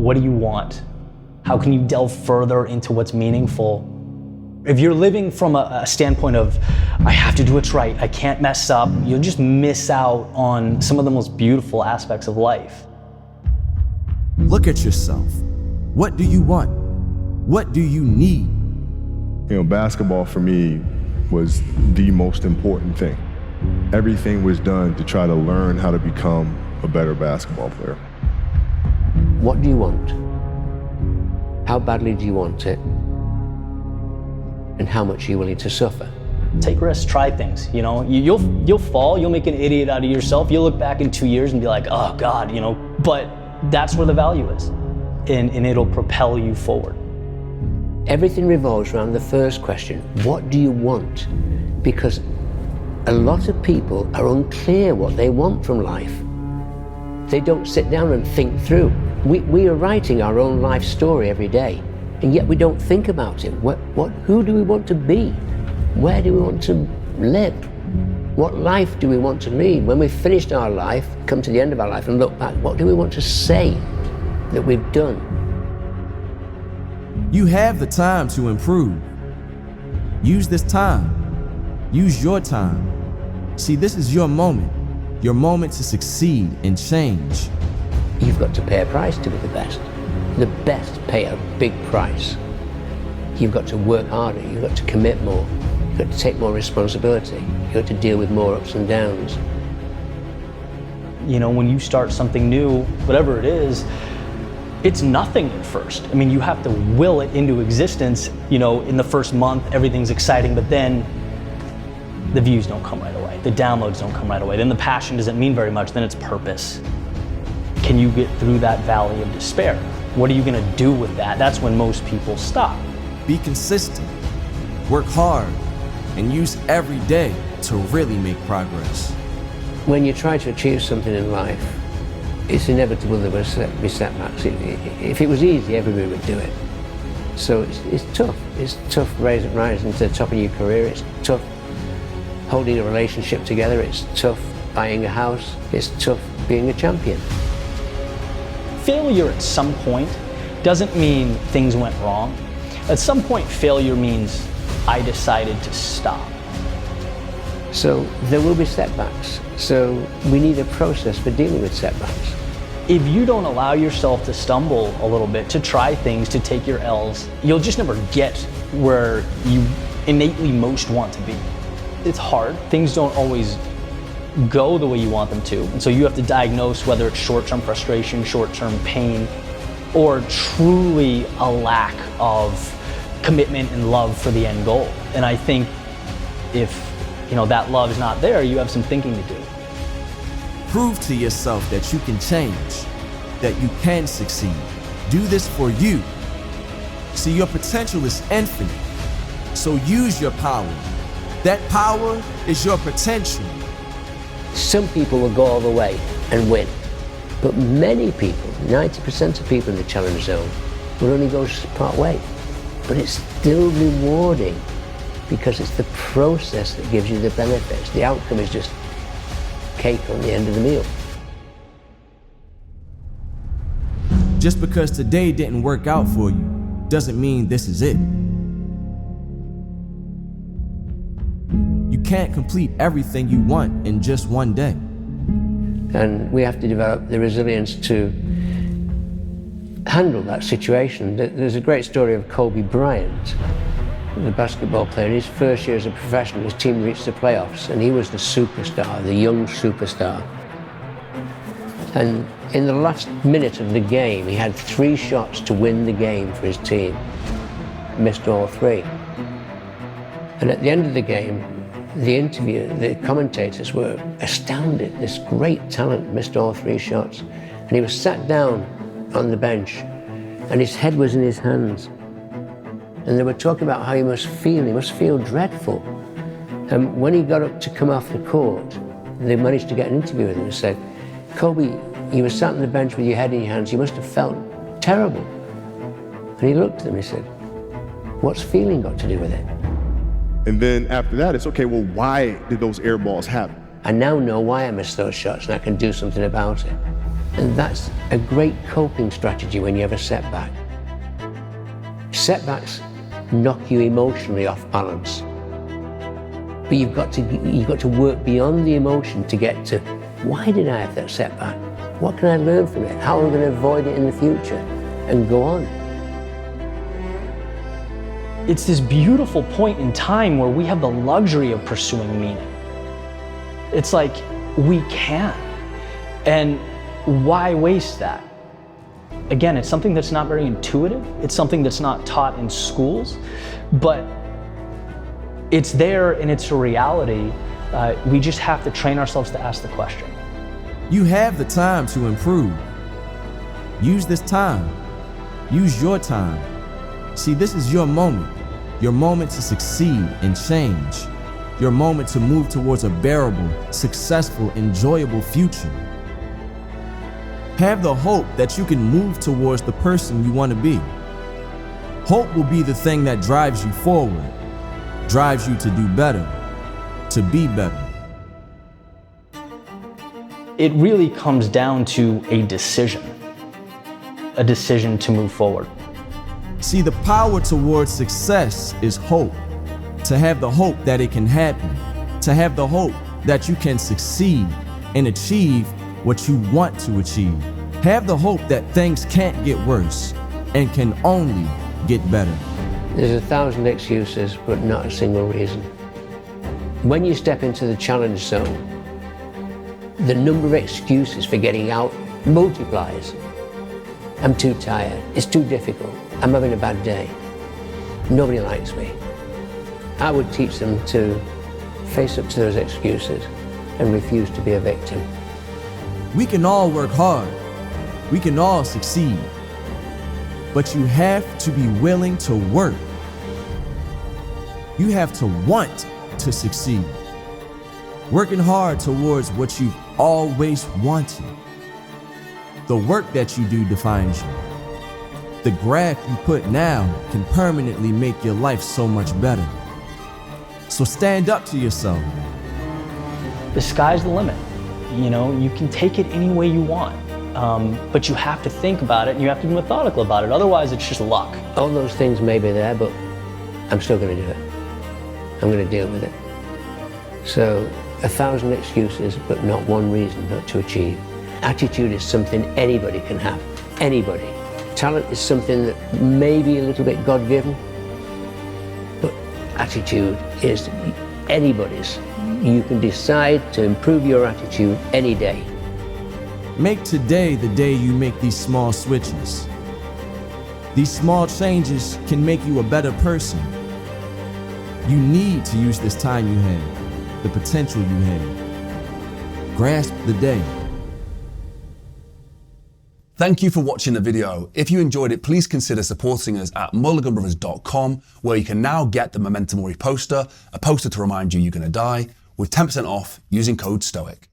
What do you want? How can you delve further into what's meaningful? If you're living from a standpoint of, I have to do what's right, I can't mess up, you'll just miss out on some of the most beautiful aspects of life. Look at yourself. What do you want? What do you need? You know, basketball for me was the most important thing. Everything was done to try to learn how to become a better basketball player. What do you want? How badly do you want it? And how much are you willing to suffer? Take risks, try things, you know. You'll fall, you'll make an idiot out of yourself. You'll look back in 2 years and be like, oh God, you know, but that's where the value is. And it'll propel you forward. Everything revolves around the first question, what do you want? Because a lot of people are unclear what they want from life. They don't sit down and think through. We are writing our own life story every day, and yet we don't think about it. Who do we want to be? Where do we want to live? What life do we want to lead? When we've finished our life, come to the end of our life and look back, what do we want to say that we've done? You have the time to improve. Use this time. Use your time. See, this is your moment to succeed and change. You've got to pay a price to be the best. The best pay a big price. You've got to work harder, you've got to commit more, you've got to take more responsibility, you've got to deal with more ups and downs. You know, when you start something new, whatever it is, it's nothing at first. I mean, you have to will it into existence. You know, in the first month, everything's exciting, but then the views don't come right away. The downloads don't come right away. Then the passion doesn't mean very much. Then it's purpose. Can you get through that valley of despair? What are you gonna do with that? That's when most people stop. Be consistent, work hard, and use every day to really make progress. When you try to achieve something in life, it's inevitable there will be setbacks. If it was easy, everybody would do it. So it's tough. It's tough rising to the top of your career. It's tough holding a relationship together. It's tough buying a house. It's tough being a champion. Failure at some point doesn't mean things went wrong. At some point, failure means I decided to stop. So there will be setbacks. So we need a process for dealing with setbacks. If you don't allow yourself to stumble a little bit, to try things, to take your L's, you'll just never get where you innately most want to be. It's hard. Things don't always go the way you want them to. And so you have to diagnose whether it's short-term frustration, short-term pain, or truly a lack of commitment and love for the end goal. And I think if that love is not there, you have some thinking to do. Prove to yourself that you can change, that you can succeed. Do this for you. See, your potential is infinite. So use your power. That power is your potential. Some people will go all the way and win. But many people, 90% of people in the challenge zone, will only go part way. But it's still rewarding because it's the process that gives you the benefits. The outcome is just cake on the end of the meal. Just because today didn't work out for you doesn't mean this is it. You can't complete everything you want in just one day. And we have to develop the resilience to handle that situation. There's a great story of Kobe Bryant, the basketball player. In his first year as a professional, his team reached the playoffs, and he was the superstar, the young superstar. And in the last minute of the game, he had 3 shots to win the game for his team. Missed all 3. And at the end of the game, the commentators were astounded. This great talent missed all 3 shots. And he was sat down on the bench, and his head was in his hands. And they were talking about how he must feel dreadful. And when he got up to come off the court, they managed to get an interview with him and said, Kobe, you were sat on the bench with your head in your hands, you must have felt terrible. And he looked at them and he said, what's feeling got to do with it? And then after that, it's okay, well, why did those air balls happen? I now know why I missed those shots, and I can do something about it. And that's a great coping strategy when you have a setback. Setbacks knock you emotionally off balance. But you've got to work beyond the emotion to get to, why did I have that setback? What can I learn from it? How am I going to avoid it in the future? And go on. It's this beautiful point in time where we have the luxury of pursuing meaning. It's like, we can. And why waste that? Again, it's something that's not very intuitive. It's something that's not taught in schools, but it's there and it's a reality. We just have to train ourselves to ask the question. You have the time to improve. Use this time. Use your time. See, this is your moment to succeed and change, your moment to move towards a bearable, successful, enjoyable future. Have the hope that you can move towards the person you want to be. Hope will be the thing that drives you forward, drives you to do better, to be better. It really comes down to a decision to move forward. See, the power towards success is hope. To have the hope that it can happen, to have the hope that you can succeed and achieve what you want to achieve. Have the hope that things can't get worse and can only get better. There's 1,000 excuses, but not a single reason. When you step into the challenge zone, the number of excuses for getting out multiplies. I'm too tired, it's too difficult, I'm having a bad day, nobody likes me. I would teach them to face up to those excuses and refuse to be a victim. We can all work hard, we can all succeed, but you have to be willing to work. You have to want to succeed. Working hard towards what you've always wanted. The work that you do defines you. The graft you put now can permanently make your life so much better. So stand up to yourself. The sky's the limit. You know, you can take it any way you want, but you have to think about it and you have to be methodical about it. Otherwise, it's just luck. All those things may be there, but I'm still going to do it. I'm going to deal with it. So 1,000 excuses, but not one reason not to achieve. Attitude is something anybody can have, anybody. Talent is something that may be a little bit God-given, but attitude is anybody's. You can decide to improve your attitude any day. Make today the day you make these small switches. These small changes can make you a better person. You need to use this time you have, the potential you have. Grasp the day. Thank you for watching the video. If you enjoyed it, please consider supporting us at Mulliganbrothers.com, where you can now get the Memento Mori poster, a poster to remind you you're going to die, with 10% off using code STOIC.